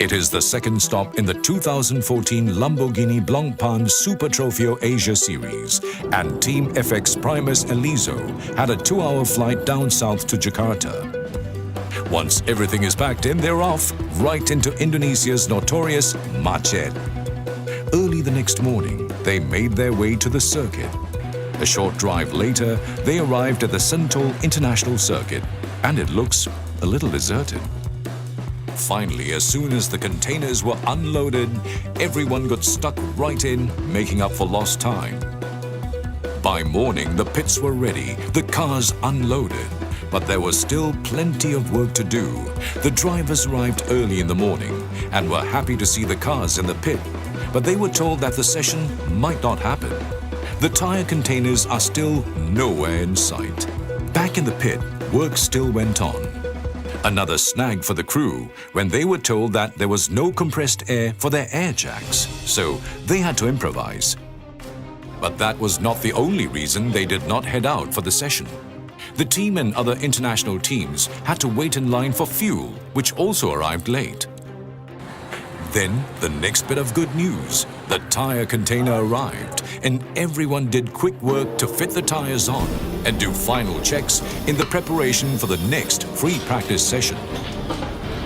It is the second stop in the 2014 Lamborghini Blancpain Super Trofeo Asia Series, and Team FX Primus Elizo had a 2-hour flight down south to Jakarta. Once everything is packed in, they're off, right into Indonesia's notorious macet. Early the next morning, they made their way to the circuit. A short drive later, they arrived at the Sentul International Circuit, and it looks a little deserted. Finally, as soon as the containers were unloaded, everyone got stuck right in, making up for lost time. By morning, the pits were ready, the cars unloaded, but there was still plenty of work to do. The drivers arrived early in the morning and were happy to see the cars in the pit, but they were told that the session might not happen. The tire containers are still nowhere in sight. Back in the pit, work still went on. Another snag for the crew when they were told that there was no compressed air for their air jacks, so they had to improvise. But that was not the only reason they did not head out for the session. The team and other international teams had to wait in line for fuel, which also arrived late. Then, the next bit of good news, the tire container arrived, and everyone did quick work to fit the tires on and do final checks in the preparation for the next free practice session.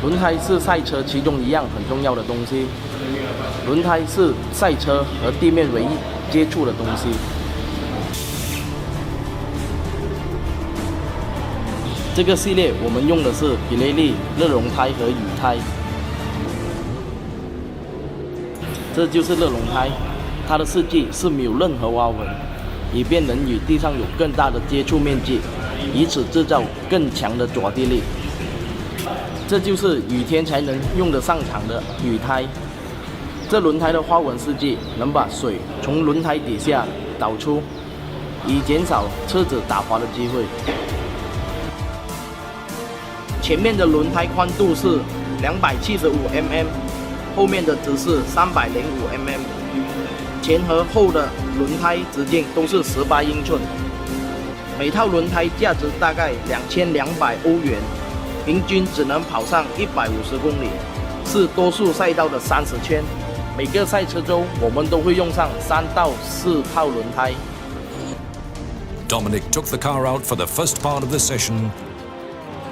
轮胎是赛车其中一样很重要的东西。轮胎是赛车和地面唯一接触的东西。这个系列我们用的是比雷利热熔胎和雨胎。这就是热熔胎，它的设计是没有任何挖纹，以便能与地上有更大的接触面积，以此制造更强的抓地力。这就是雨天才能用得上场的雨胎。这轮胎的花纹设计能把水从轮胎底下导出，以减少车子打滑的机会。前面的轮胎宽度是275 mm。 后面的则是305 mm， 前和后的轮胎直径都是18英寸，每套轮胎价值大概2200欧元，平均只能跑上150公里，是多数赛道的30圈。每个赛车周我们都会用上3到4套轮胎。Dominic took the car out for the first part of the session.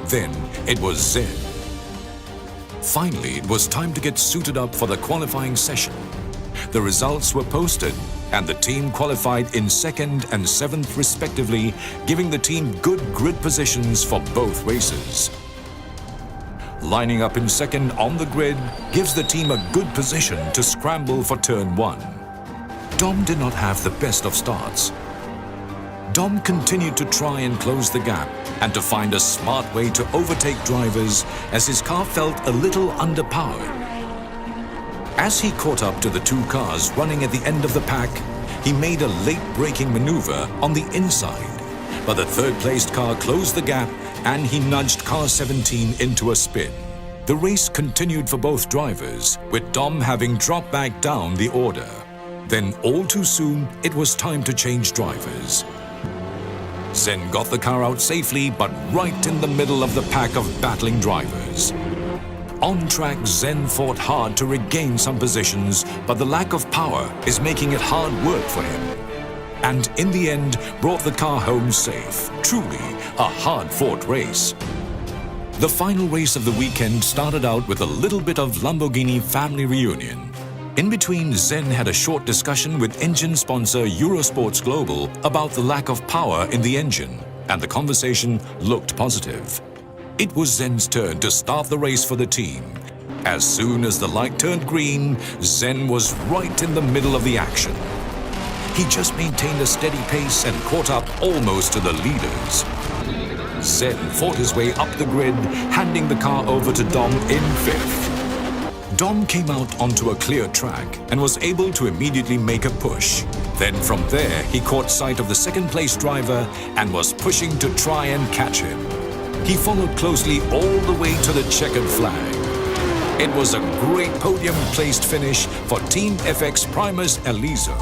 Then it was Zen. Finally, it was time to get suited up for the qualifying session. The results were posted, and the team qualified in 2nd and 7th respectively, giving the team good grid positions for both races. Lining up in 2nd on the grid gives the team a good position to scramble for turn 1. Dom did not have the best of starts. Dom continued to try and close the gap and to find a smart way to overtake drivers as his car felt a little underpowered. As he caught up to the two cars running at the end of the pack, he made a late braking maneuver on the inside, but the third-placed car closed the gap and he nudged car 17 into a spin. The race continued for both drivers, with Dom having dropped back down the order. Then all too soon, it was time to change drivers. Zen got the car out safely, but right in the middle of the pack of battling drivers. On track, Zen fought hard to regain some positions, but the lack of power is making it hard work for him. And in the end, brought the car home safe. Truly a hard-fought race. The final race of the weekend started out with a little bit of Lamborghini family reunion. In between, Zen had a short discussion with engine sponsor Eurosports Global about the lack of power in the engine, and the conversation looked positive. It was Zen's turn to start the race for the team. As soon as the light turned green, Zen was right in the middle of the action. He just maintained a steady pace and caught up almost to the leaders. Zen fought his way up the grid, handing the car over to Dom in 5th. Dom came out onto a clear track and was able to immediately make a push. Then from there, he caught sight of the second-place driver and was pushing to try and catch him. He followed closely all the way to the checkered flag. It was a great podium-placed finish for Team FX Primus Elizo.